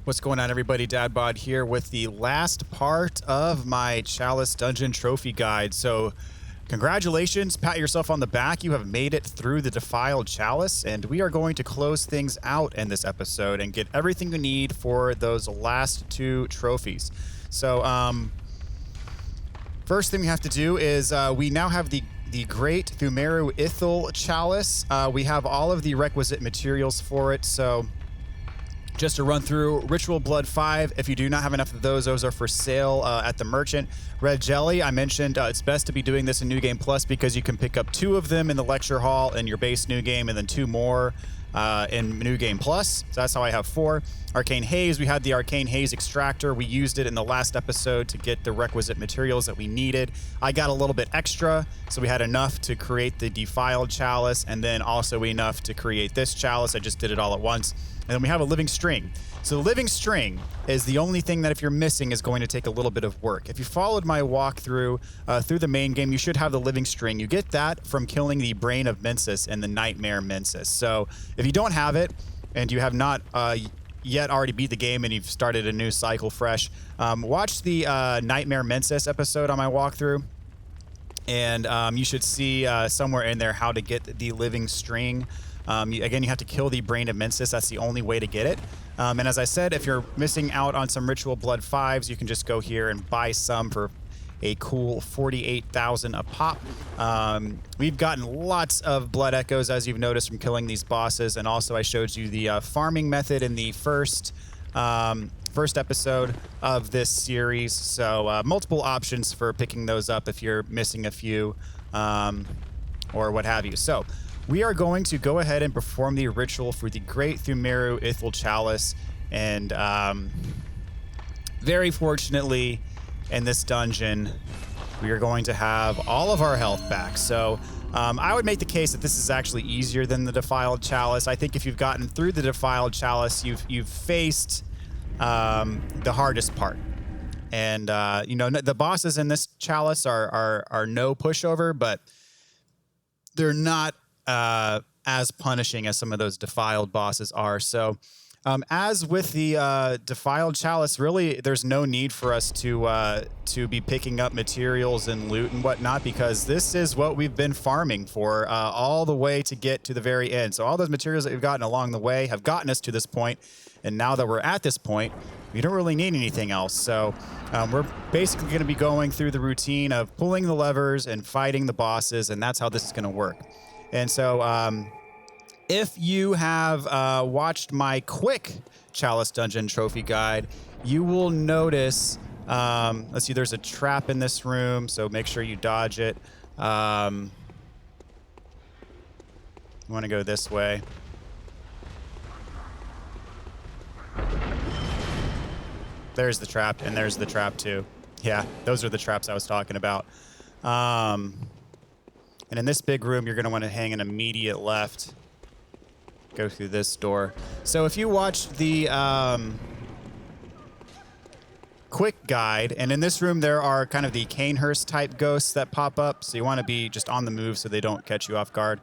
What's going on, everybody? Dadbod here with the last part of my Chalice Dungeon trophy guide. So congratulations, pat yourself on the back. You have made it through the Defiled Chalice, and we are going to close things out in this episode and get everything you need for those last two trophies. So first thing we have to do is we now have the great Pthumeru Ithyll Chalice. We have all of the requisite materials for it, so just to run through, Ritual Blood 5, if you do not have enough of those are for sale at the merchant. Red Jelly, I mentioned it's best to be doing this in New Game Plus because you can pick up 2 of them in the Lecture Hall in your base New Game and then 2 more in New Game Plus. So that's how I have 4. Arcane Haze, we had the Arcane Haze Extractor. We used it in the last episode to get the requisite materials that we needed. I got a little bit extra, so we had enough to create the Defiled Chalice and then also enough to create this chalice. I just did it all at once. And then we have a living string. So the living string is the only thing that if you're missing is going to take a little bit of work. If you followed my walkthrough through the main game, you should have the living string. You get that from killing the Brain of Mensis and the Nightmare Mensis. So if you don't have it and you have not yet already beat the game and you've started a new cycle fresh, watch the Nightmare Mensis episode on my walkthrough. And you should see somewhere in there how to get the living string. Again, you have to kill the Brain of Mensis. That's the only way to get it. And as I said, if you're missing out on some Ritual Blood 5s, you can just go here and buy some for a cool 48,000 a pop. We've gotten lots of Blood Echoes, as you've noticed, from killing these bosses. And also I showed you the farming method in the first episode of this series. So multiple options for picking those up if you're missing a few or what have you. So we are going to go ahead and perform the ritual for the great Pthumeru Ithyll Chalice. And very fortunately, in this dungeon, we are going to have all of our health back. So I would make the case that this is actually easier than the Defiled Chalice. I think if you've gotten through the Defiled Chalice, you've faced the hardest part. And you know, the bosses in this chalice are no pushover, but they're not as punishing as some of those Defiled bosses are. So as with the Defiled Chalice, really there's no need for us to be picking up materials and loot and whatnot, because this is what we've been farming for all the way to get to the very end. So all those materials that we've gotten along the way have gotten us to this point, and now that we're at this point, we don't really need anything else. So we're basically going to be going through the routine of pulling the levers and fighting the bosses, and that's how this is going to work. And so if you have watched my quick Chalice Dungeon trophy guide, you will notice, let's see, there's a trap in this room, so make sure you dodge it. You want to go this way. There's the trap, and there's the trap too. Yeah, those are the traps I was talking about. And in this big room, you're going to want to hang an immediate left. Go through this door. So if you watch the quick guide, and in this room there are kind of the Canehurst type ghosts that pop up, so you want to be just on the move so they don't catch you off guard.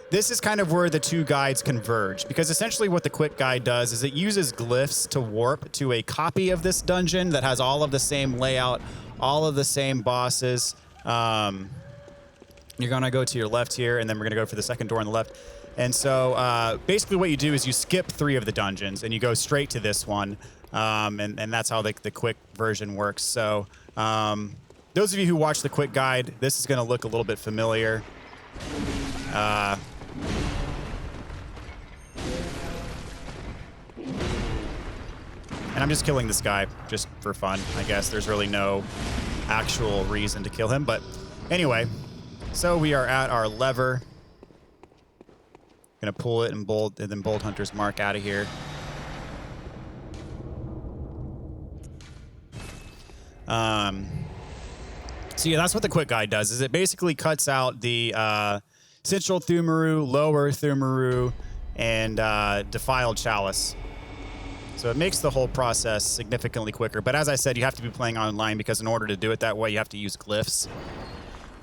This is kind of where the two guides converge, because essentially what the quick guide does is it uses glyphs to warp to a copy of this dungeon that has all of the same layout, all of the same bosses. You're going to go to your left here, and then we're going to go for the second door on the left. And so basically what you do is you skip 3 of the dungeons, and you go straight to this one. And that's how the quick version works. So those of you who watch the quick guide, this is going to look a little bit familiar. And I'm just killing this guy just for fun, I guess. There's really no actual reason to kill him. But anyway, so we are at our lever. Gonna pull it and then Bold Hunter's Mark out of here. So yeah, that's what the quick guide does, is it basically cuts out the Central Pthumeru, Lower Pthumeru, and Defiled Chalice. So it makes the whole process significantly quicker. But as I said, you have to be playing online, because in order to do it that way, you have to use glyphs.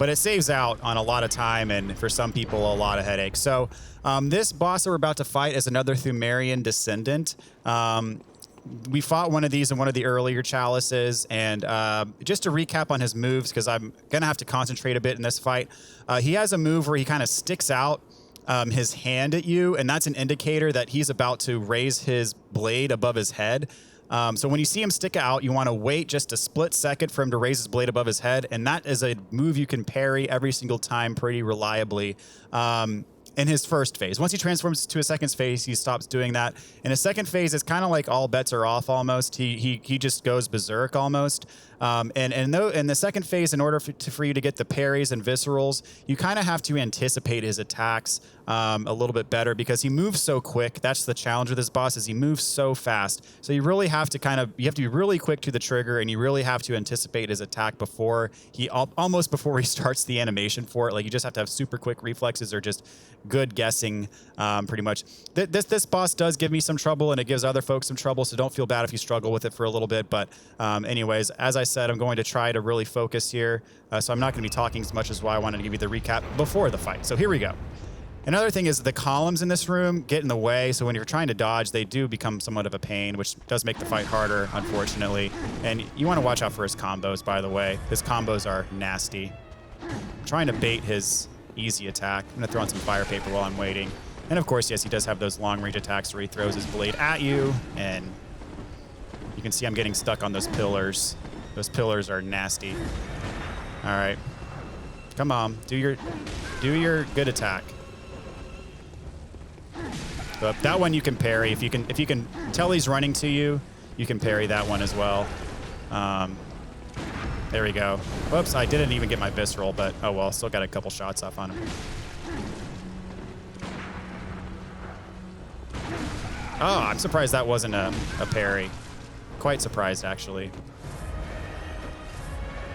but it saves out on a lot of time and for some people a lot of headaches. So this boss that we're about to fight is another Pthumerian descendant. We fought one of these in one of the earlier chalices, and just to recap on his moves, because I'm gonna have to concentrate a bit in this fight. He has a move where he kind of sticks out his hand at you, and that's an indicator that he's about to raise his blade above his head. So when you see him stick out, you want to wait just a split second for him to raise his blade above his head, and that is a move you can parry every single time pretty reliably in his first phase. Once he transforms to a second phase, he stops doing that. In his second phase, it's kind of like all bets are off almost. He just goes berserk almost. And in the second phase, in order for you to get the parries and viscerals, you kind of have to anticipate his attacks a little bit better because he moves so quick. That's the challenge with this boss, is he moves so fast. So you really have to you have to be really quick to the trigger, and you really have to anticipate his attack almost before he starts the animation for it. Like, you just have to have super quick reflexes or just good guessing, pretty much. This boss does give me some trouble, and it gives other folks some trouble, so don't feel bad if you struggle with it for a little bit. But anyways, as I said, I'm going to try to really focus here, so I'm not going to be talking as much as why I wanted to give you the recap before the fight. So here we go. Another thing is the columns in this room get in the way, so when you're trying to dodge, they do become somewhat of a pain, which does make the fight harder, unfortunately. And you want to watch out for his combos, by the way. His combos are nasty. I'm trying to bait his easy attack. I'm going to throw on some fire paper while I'm waiting. And of course, yes, he does have those long-range attacks where he throws his blade at you, and you can see I'm getting stuck on those pillars. Those pillars are nasty. All right. Come on. Do your good attack. But that one you can parry. If you can tell he's running to you, you can parry that one as well. There we go. Whoops, I didn't even get my visceral, but oh well, still got a couple shots off on him. Oh, I'm surprised that wasn't a parry. Quite surprised, actually.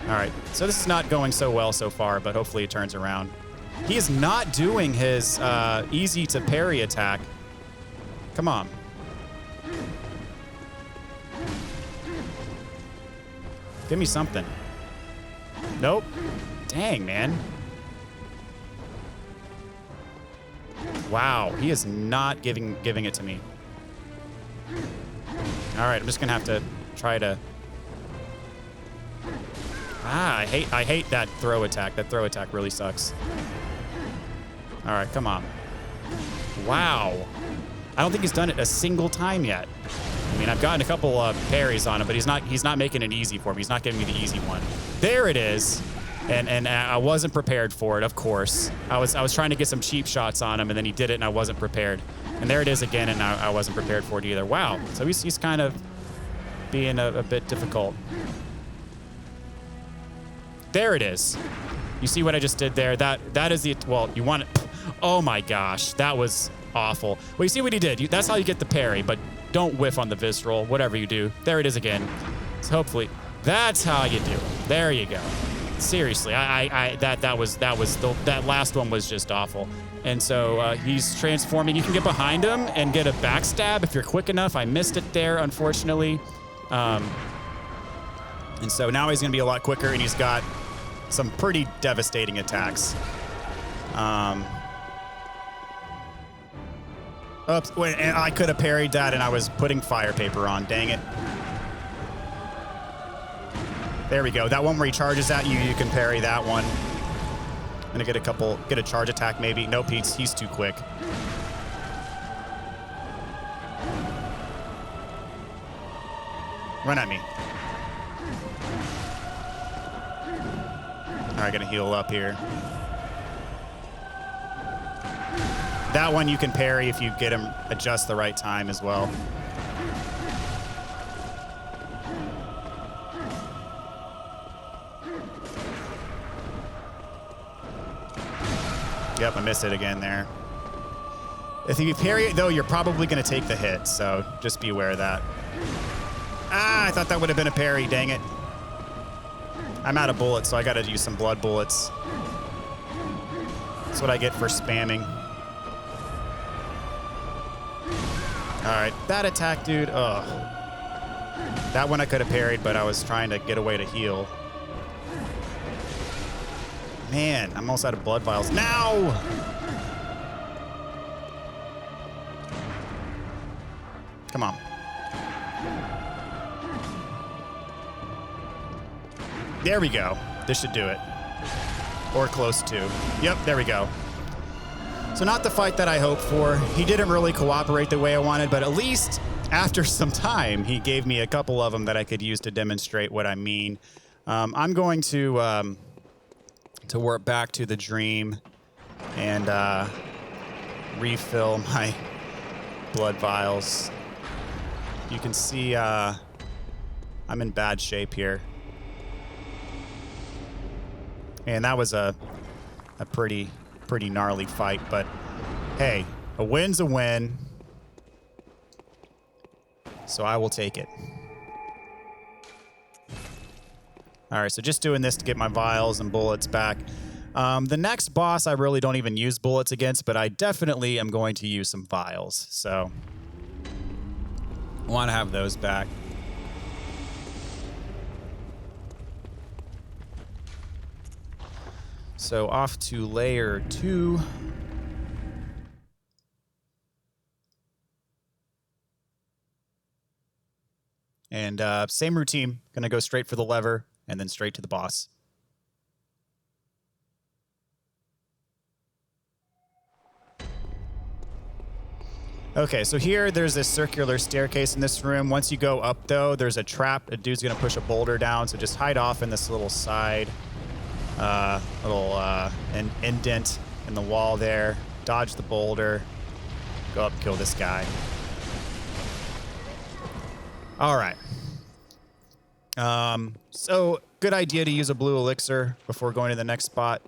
All right, so this is not going so well so far, but hopefully it turns around. He is not doing his easy to parry attack. Come on. Give me something. Nope. Dang, man. Wow, he is not giving it to me. All right, I'm just gonna have to try to. I hate that throw attack. That throw attack really sucks. All right, come on. Wow. I don't think he's done it a single time yet. I mean, I've gotten a couple parries on him, but he's not making it easy for me. He's not giving me the easy one. There it is. And I wasn't prepared for it, of course. I was trying to get some cheap shots on him, and then he did it, and I wasn't prepared. And there it is again, and I wasn't prepared for it either. Wow. So he's kind of being a bit difficult. There it is. You see what I just did there? That is the, well, you want it. Oh my gosh, that was awful. Well, you see what he did? That's how you get the parry, but don't whiff on the visceral, whatever you do. There it is again. So hopefully, that's how you do it. There you go. Seriously, that last one was just awful. And so he's transforming. You can get behind him and get a backstab if you're quick enough. I missed it there, unfortunately. And so now he's going to be a lot quicker, and he's got some pretty devastating attacks. Oops, wait, and I could have parried that, and I was putting fire paper on. Dang it. There we go. That one where he charges at you, you can parry that one. I'm gonna get a charge attack maybe. Nope, he's too quick. Run at me. All right, gonna heal up here. That one you can parry if you get him adjust the right time as well. Yep, I missed it again there. If you parry it, though, you're probably going to take the hit, so just be aware of that. Ah, I thought that would have been a parry, dang it. I'm out of bullets, so I got to use some blood bullets. That's what I get for spamming. All right, that attack, dude, ugh. That one I could have parried, but I was trying to get away to heal. Man, I'm almost out of blood vials. Now! Come on. There we go. This should do it. Or close to. Yep, there we go. So not the fight that I hoped for. He didn't really cooperate the way I wanted, but at least after some time, he gave me a couple of them that I could use to demonstrate what I mean. I'm going to warp back to the dream and refill my blood vials. You can see I'm in bad shape here. And that was a pretty gnarly fight, but hey, a win's a win. So I will take it. All right, so just doing this to get my vials and bullets back. The next boss I really don't even use bullets against, but I definitely am going to use some vials. So I want to have those back. So off to layer 2. And same routine. Gonna go straight for the lever and then straight to the boss. Okay, so here there's this circular staircase in this room. Once you go up, though, there's a trap. A dude's gonna push a boulder down, so just hide off in this little side, indent in the wall there. Dodge the boulder. Go up, kill this guy. All right. So good idea to use a blue elixir before going to the next spot.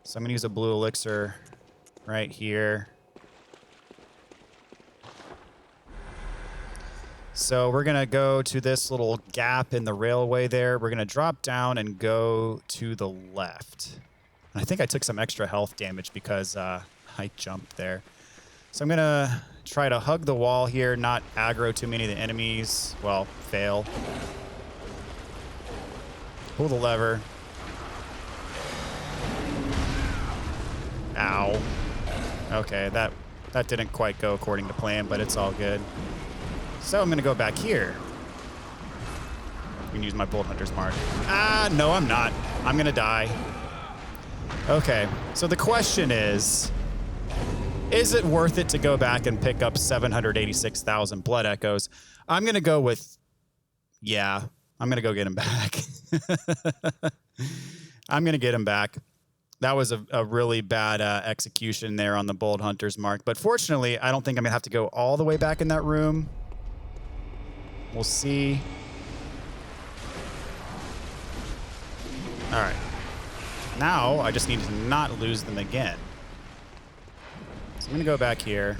So I'm gonna use a blue elixir right here. So we're gonna go to this little gap in the railway there. We're gonna drop down and go to the left. And I think I took some extra health damage because I jumped there. So I'm gonna try to hug the wall here, not aggro too many of the enemies. Well, fail. Pull the lever. Ow. Okay, that didn't quite go according to plan, but it's all good. So I'm gonna go back here. I'm gonna use my Bolt Hunter's Mark. Ah, no, I'm not. I'm gonna die. Okay, so the question is it worth it to go back and pick up 786,000 blood echoes? I'm gonna go with, yeah, I'm gonna go get him back. I'm gonna get him back. That was a really bad execution there on the Bolt Hunter's Mark, but fortunately, I don't think I'm gonna have to go all the way back in that room. We'll see. All right. Now, I just need to not lose them again. So I'm going to go back here.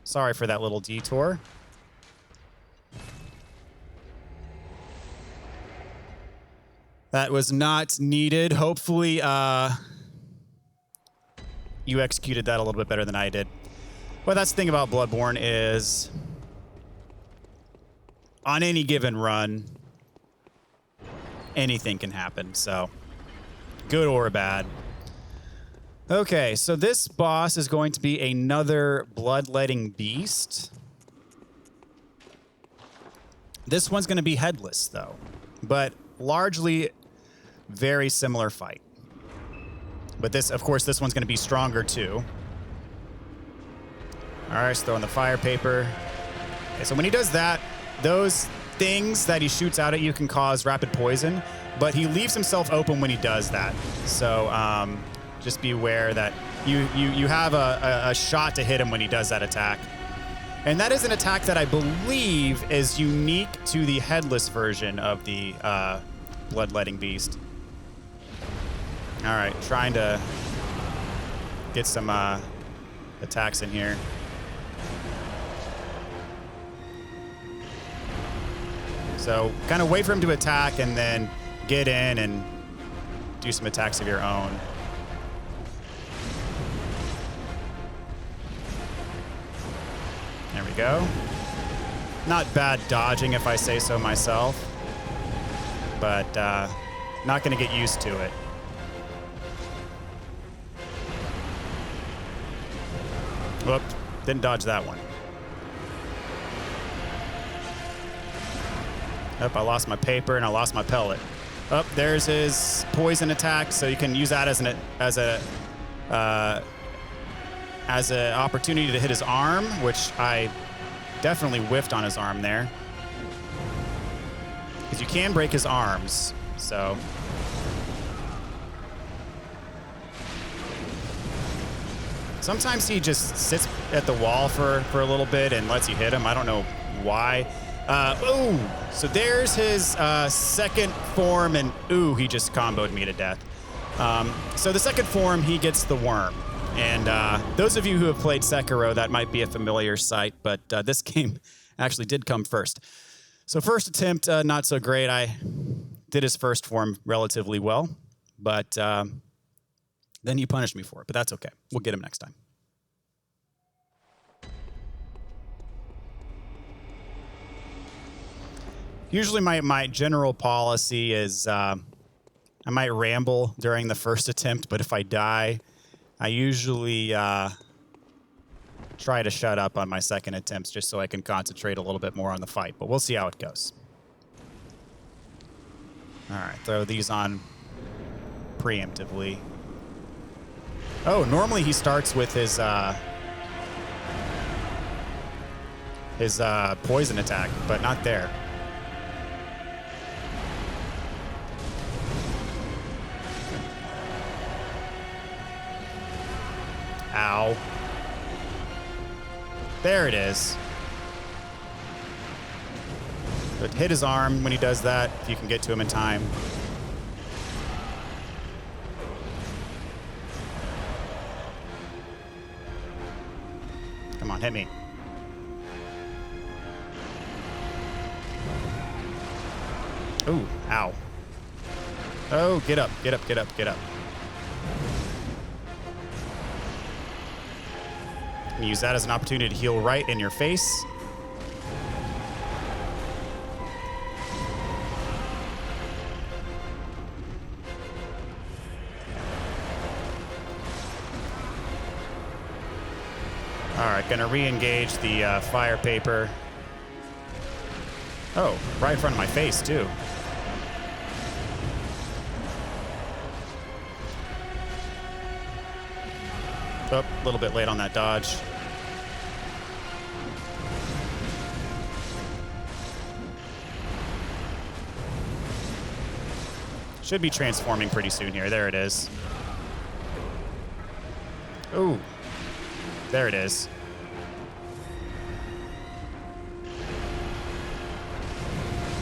Sorry for that little detour. That was not needed. Hopefully, you executed that a little bit better than I did. Well, that's the thing about Bloodborne is on any given run, anything can happen. So good or bad. Okay, so this boss is going to be another bloodletting beast. This one's going to be headless, though, but largely very similar fight. But this, of course, this one's going to be stronger, too. All right, just throwing the fire paper. Okay, so when he does that, those things that he shoots out at you can cause rapid poison, but he leaves himself open when he does that. So just be aware that you have a shot to hit him when he does that attack. And that is an attack that I believe is unique to the headless version of the bloodletting beast. All right, trying to get some attacks in here. So kind of wait for him to attack and then get in and do some attacks of your own. There we go. Not bad dodging, if I say so myself. but not going to get used to it. Whoop, didn't dodge that one. Up, I lost my paper and I lost my pellet. Up, there's his poison attack, so you can use that as an opportunity to hit his arm, which I definitely whiffed on his arm there. Because you can break his arms, so. Sometimes he just sits at the wall for a little bit and lets you hit him. I don't know why. Ooh, so there's his second form, and ooh, he just comboed me to death. So the second form, he gets the worm. And those of you who have played Sekiro, that might be a familiar sight, but this game actually did come first. So first attempt, not so great. I did his first form relatively well, but then you punished me for it, but that's okay. We'll get him next time. Usually my general policy is I might ramble during the first attempt, but if I die, I usually try to shut up on my second attempts just so I can concentrate a little bit more on the fight, but we'll see how it goes. All right, throw these on preemptively. Oh, normally he starts with his poison attack, but not there. Ow. There it is. But hit his arm when he does that, if you can get to him in time. Come on, hit me. Ooh, ow. Oh, get up, get up, get up, get up. Use that as an opportunity to heal right in your face. All right, gonna re-engage the fire paper. Oh, right in front of my face, too. Oh, a little bit late on that dodge. Should be transforming pretty soon here. There it is. Ooh. There it is.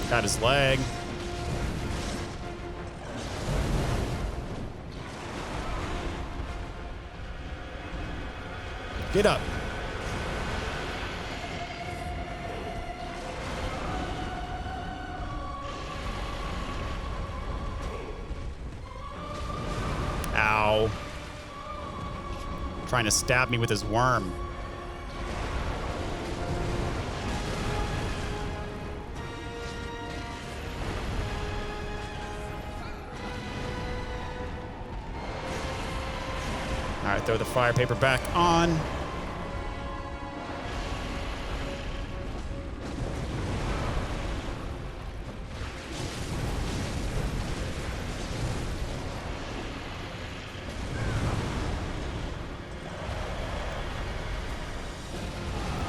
Got his leg. Get up. Ow. Trying to stab me with his worm. All right, throw the fire paper back on.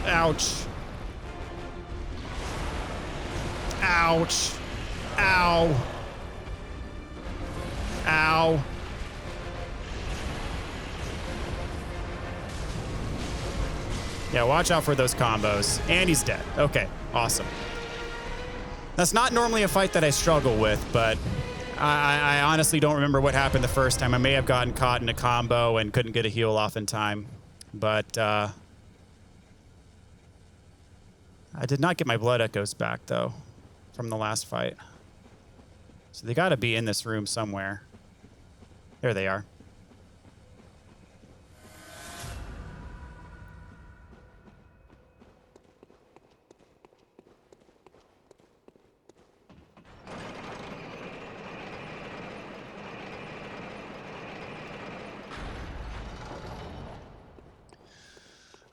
Ouch. Ouch. Ow. Ow. Yeah, watch out for those combos. And he's dead. Okay, awesome. That's not normally a fight that I struggle with, but I honestly don't remember what happened the first time. I may have gotten caught in a combo and couldn't get a heal off in time. But I did not get my blood echoes back, though, from the last fight. So they got to be in this room somewhere. There they are.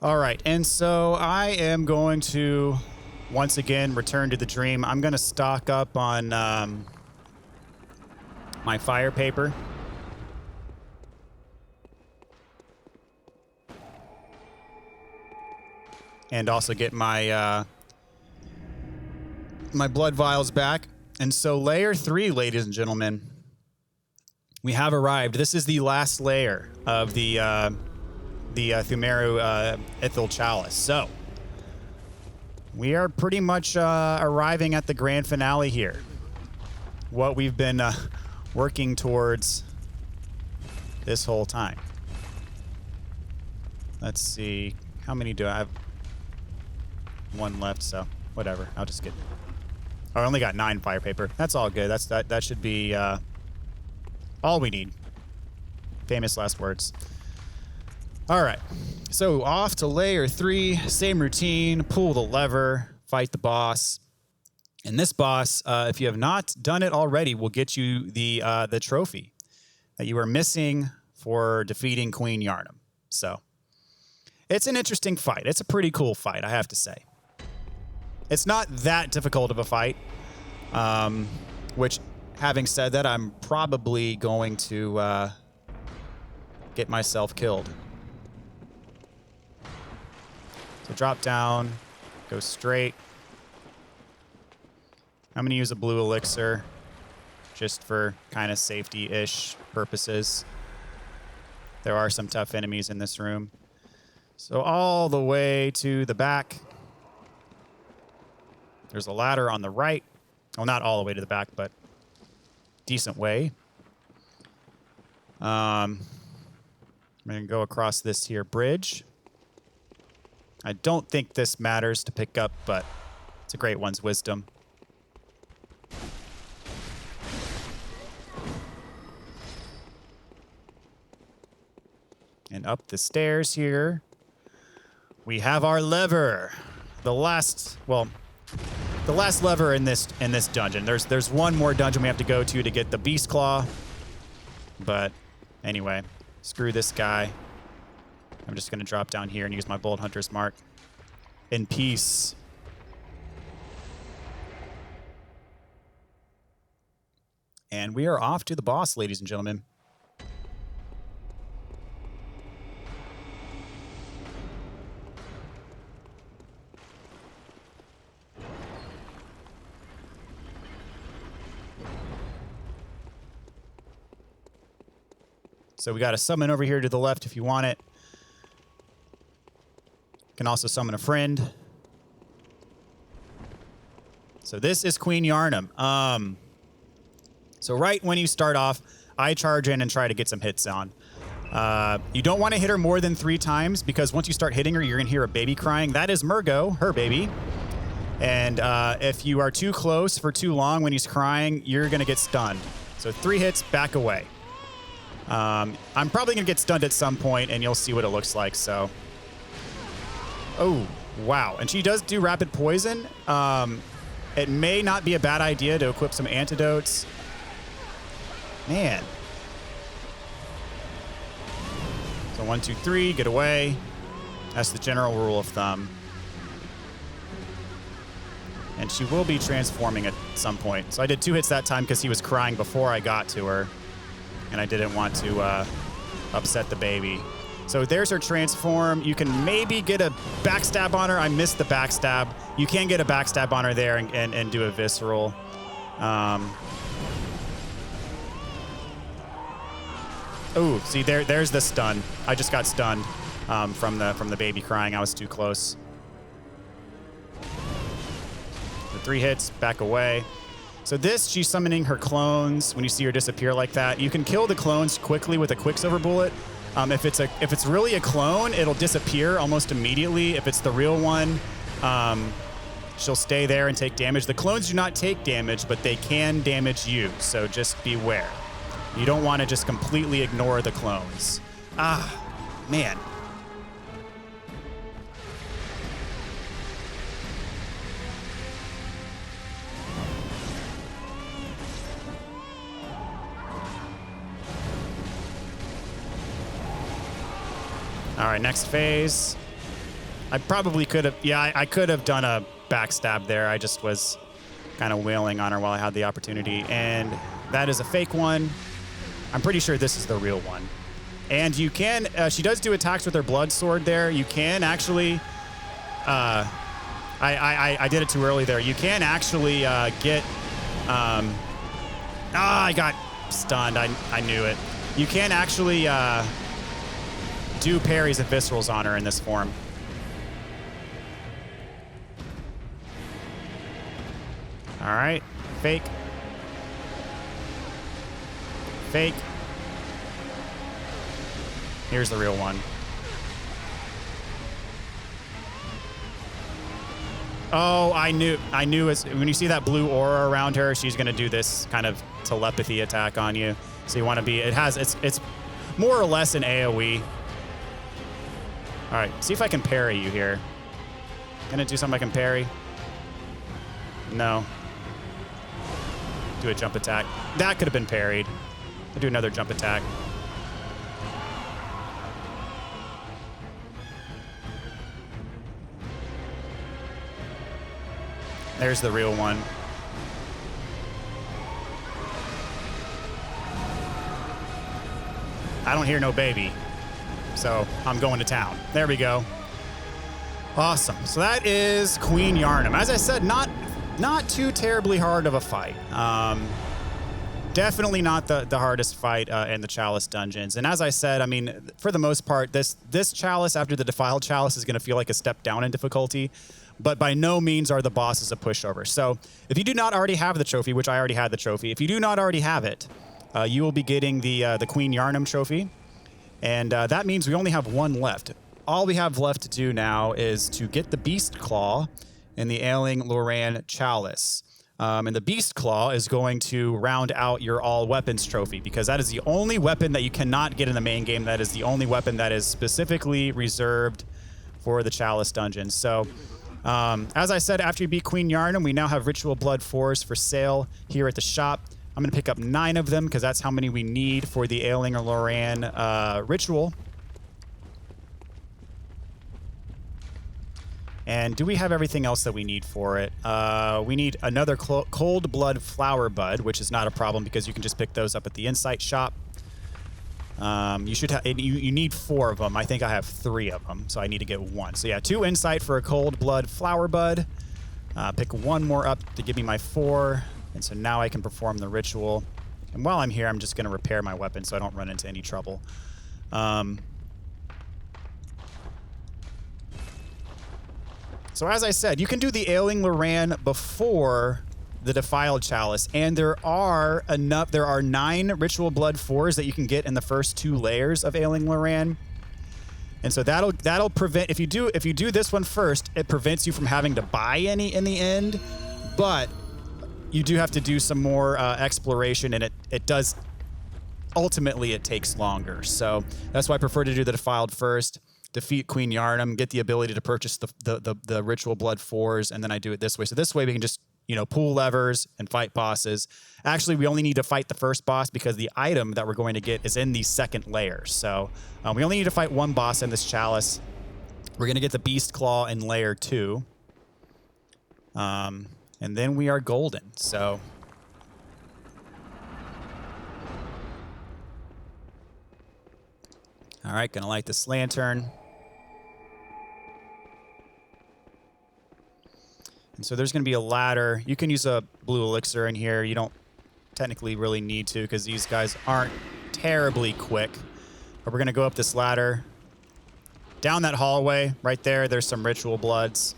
All right, and so I am going to once again return to the dream. I'm going to stock up on my fire paper. And also get my my blood vials back. And so layer 3, ladies and gentlemen, we have arrived. This is the last layer of the Pthumeru Ithyll Chalice. So we are pretty much arriving at the grand finale here. What we've been working towards this whole time. Let's see. How many do I have? One left, so whatever. I'll just get... Oh, I only got 9 fire paper. That's all good. That should be all we need. Famous last words. All right. So off to layer 3. Same routine. Pull the lever. Fight the boss. And this boss, if you have not done it already, will get you the trophy that you are missing for defeating Queen Yharnam. So it's an interesting fight. It's a pretty cool fight, I have to say. It's not that difficult of a fight, which, having said that, I'm probably going to get myself killed. So drop down, go straight. I'm going to use a blue elixir just for kind of safety-ish purposes. There are some tough enemies in this room. So all the way to the back. There's a ladder on the right. Well, not all the way to the back, but decent way. I'm going to go across this here bridge. I don't think this matters to pick up, but it's a great one's wisdom. And up the stairs here, we have our lever. The last lever in this dungeon. There's one more dungeon we have to go to get the Beast Claw. But anyway, screw this guy. I'm just going to drop down here and use my Bold Hunter's Mark. In peace. And we are off to the boss, ladies and gentlemen. So we got a summon over here to the left if you want it. Can also summon a friend. So this is Queen Yharnam. So right when you start off, I charge in and try to get some hits on. You don't want to hit her more than 3 times because once you start hitting her, you're going to hear a baby crying. That is Murgo, her baby. And if you are too close for too long when he's crying, you're going to get stunned. So 3 hits, back away. I'm probably going to get stunned at some point, and you'll see what it looks like, so... Oh, wow. And she does do rapid poison. It may not be a bad idea to equip some antidotes. Man. So 1, 2, 3, get away. That's the general rule of thumb. And she will be transforming at some point. So I did 2 hits that time because he was crying before I got to her. And I didn't want to upset the baby. So there's her transform. You can maybe get a backstab on her. I missed the backstab. You can get a backstab on her there and do a visceral. Oh, see, there's the stun. I just got stunned from the baby crying. I was too close. So 3 hits, back away. So this, she's summoning her clones. When you see her disappear like that, you can kill the clones quickly with a Quicksilver bullet. If it's really a clone, it'll disappear almost immediately. If it's the real one, she'll stay there and take damage. The clones do not take damage, but they can damage you. So just beware. You don't want to just completely ignore the clones. Ah, man. All right, next phase. I probably could have, yeah, I could have done a backstab there. I just was kind of wailing on her while I had the opportunity. And that is a fake one. I'm pretty sure this is the real one. And you can, she does do attacks with her blood sword there. You can actually, I did it too early there. You can actually get, I got stunned. I knew it. You can actually do parries and viscerals on her in this form. All right, fake. Fake. Here's the real one. Oh, I knew when you see that blue aura around her, she's gonna do this kind of telepathy attack on you. So you want to be, it's more or less an AoE. All right, see if I can parry you here. Gonna do something I can parry? No. Do a jump attack. That could have been parried. I'll do another jump attack. There's the real one. I don't hear no baby, so I'm going to town. There we go. Awesome. So that is Queen Yharnam. As I said, not too terribly hard of a fight. Definitely not the hardest fight in the Chalice Dungeons. And as I said, I mean, for the most part, this Chalice after the Defiled Chalice is going to feel like a step down in difficulty. But by no means are the bosses a pushover. So if you do not already have the trophy, which I already had the trophy, if you do not already have it, you will be getting the Queen Yharnam trophy. And that means we only have one left. All we have left to do now is to get the Beast Claw in the Ailing Loran Chalice. And the Beast Claw is going to round out your all weapons trophy, because that is the only weapon that you cannot get in the main game. That is the only weapon that is specifically reserved for the Chalice Dungeons. So as I said, after you beat Queen Yharnam, we now have Ritual Blood 4s for sale here at the shop. I'm going to pick up 9 of them because that's how many we need for the Ailing or Loran ritual. And do we have everything else that we need for it? We need another Cold Blood Flower Bud, which is not a problem because you can just pick those up at the Insight shop. You should have. You need 4 of them. I think I have 3 of them, so I need to get 1. So yeah, 2 Insight for a Cold Blood Flower Bud. Pick 1 more up to give me my 4, and so now I can perform the ritual. And while I'm here, I'm just going to repair my weapon so I don't run into any trouble. So as I said, you can do the Ailing Loran before the Defiled Chalice, and there are 9 Ritual Blood 4s that you can get in the first 2 layers of Ailing Loran. And so that'll prevent, if you do this one first, it prevents you from having to buy any in the end, but you do have to do some more exploration, and it does, ultimately it takes longer. So that's why I prefer to do the Defiled first, defeat Queen Yharnam, get the ability to purchase the Ritual Blood 4s, and then I do it this way. So this way we can just, pull levers and fight bosses. Actually, we only need to fight the first boss because the item that we're going to get is in the second layer. So we only need to fight 1 boss in this chalice. We're going to get the Beast Claw in layer 2. And then we are golden. So all right, going to light this lantern. And so there's going to be a ladder. You can use a blue elixir in here. You don't technically really need to because these guys aren't terribly quick. But we're going to go up this ladder. Down that hallway right there, there's some Ritual Bloods.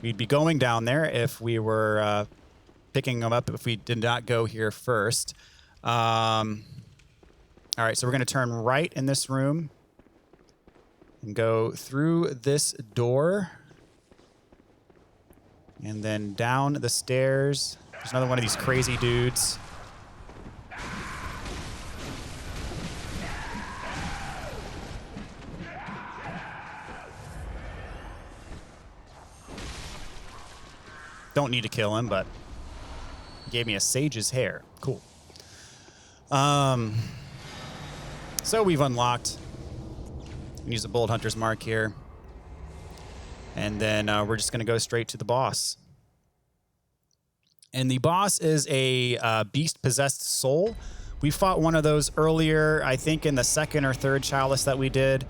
We'd be going down there if we were picking them up if we did not go here first. All right, so we're going to turn right in this room and go through this door. And then down the stairs. There's another one of these crazy dudes. Don't need to kill him, but he gave me a sage's hair. Cool. So we've unlocked. Use a Bold Hunter's Mark here. And then we're just going to go straight to the boss. And the boss is a beast-possessed soul. We fought one of those earlier, I think in the second or third chalice that we did.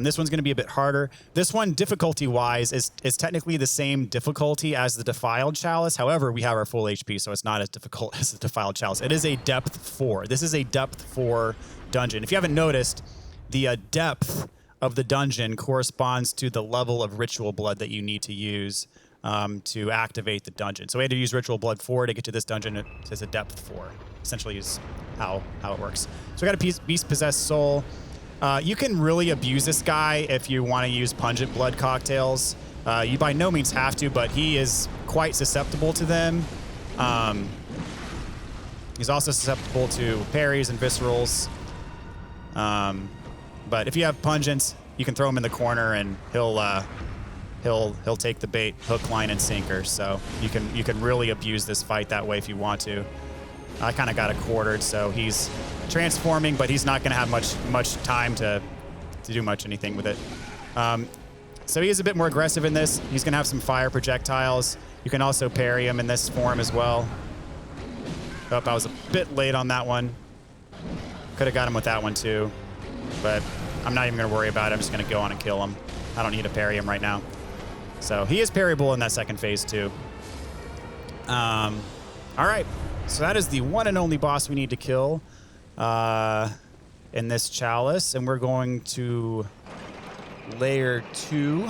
This one's going to be a bit harder. This one, difficulty-wise, is technically the same difficulty as the Defiled Chalice. However, we have our full HP, so it's not as difficult as the Defiled Chalice. It is a depth 4. This is a depth 4 dungeon. If you haven't noticed, the depth of the dungeon corresponds to the level of ritual blood that you need to use to activate the dungeon. So we had to use ritual blood 4 to get to this dungeon. It says a depth 4. Essentially is how it works. So we got a beast-possessed soul. You can really abuse this guy if you want to use pungent blood cocktails. You by no means have to, but he is quite susceptible to them. He's also susceptible to parries and viscerals. But if you have pungents, you can throw him in the corner and he'll take the bait, hook, line, and sinker. So you can really abuse this fight that way if you want to. I kind of got it quartered, so he's transforming, but he's not going to have much time to do anything with it. So he is a bit more aggressive in this. He's going to have some fire projectiles. You can also parry him in this form as well. Oh, I was a bit late on that one. Could have got him with that one too, but I'm not even going to worry about it. I'm just going to go on and kill him. I don't need to parry him right now. So he is parryable in that second phase too. All right. So that is the one and only boss we need to kill in this chalice. And we're going to layer 2.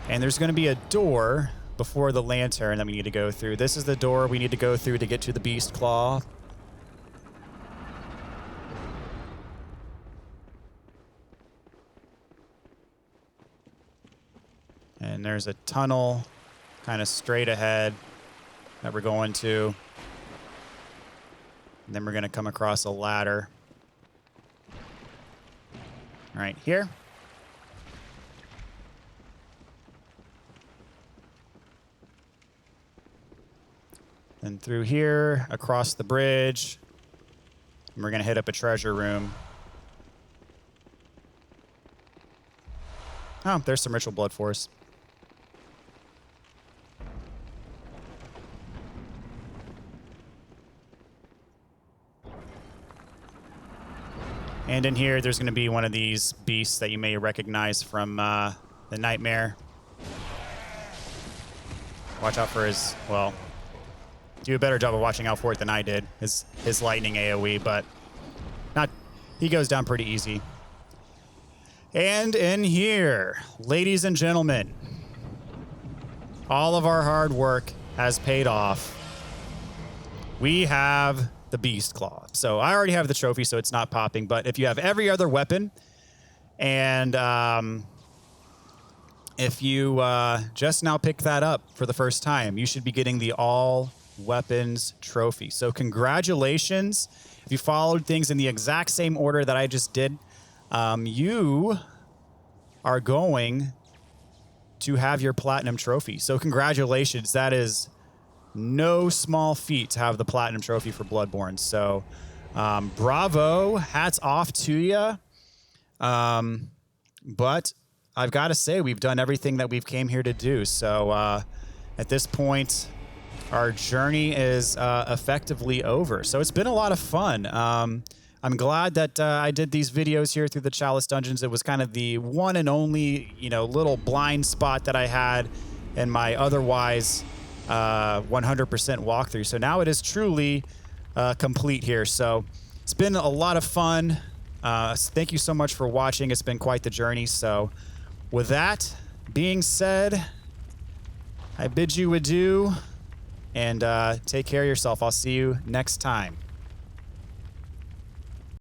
And there's going to be a door before the lantern that we need to go through. This is the door we need to go through to get to the beast claw. And there's a tunnel kind of straight ahead that we're going to. And then we're going to come across a ladder right here. And through here, across the bridge, and we're going to hit up a treasure room. Oh, there's some ritual blood for us. And in here, there's going to be one of these beasts that you may recognize from the Nightmare. Watch out for his, well, do a better job of watching out for it than I did. His lightning AoE, but he goes down pretty easy. And in here, ladies and gentlemen, all of our hard work has paid off. We have the Beast Claw. So I already have the trophy, so it's not popping. But if you have every other weapon, and if you just now pick that up for the first time, you should be getting the all weapons trophy. So congratulations. If you followed things in the exact same order that I just did, you are going to have your platinum trophy. So congratulations. That is no small feat to have the platinum trophy for Bloodborne. So bravo, hats off to you. But I've got to say, we've done everything that we've came here to do. So at this point, our journey is effectively over. So it's been a lot of fun. I'm glad that I did these videos here through the Chalice Dungeons. It was kind of the one and only, little blind spot that I had in my otherwise 100% walkthrough. So now it is truly complete here. So it's been a lot of fun. Thank you so much for watching. It's been quite the journey. So with that being said, I bid you adieu and take care of yourself. I'll see you next time.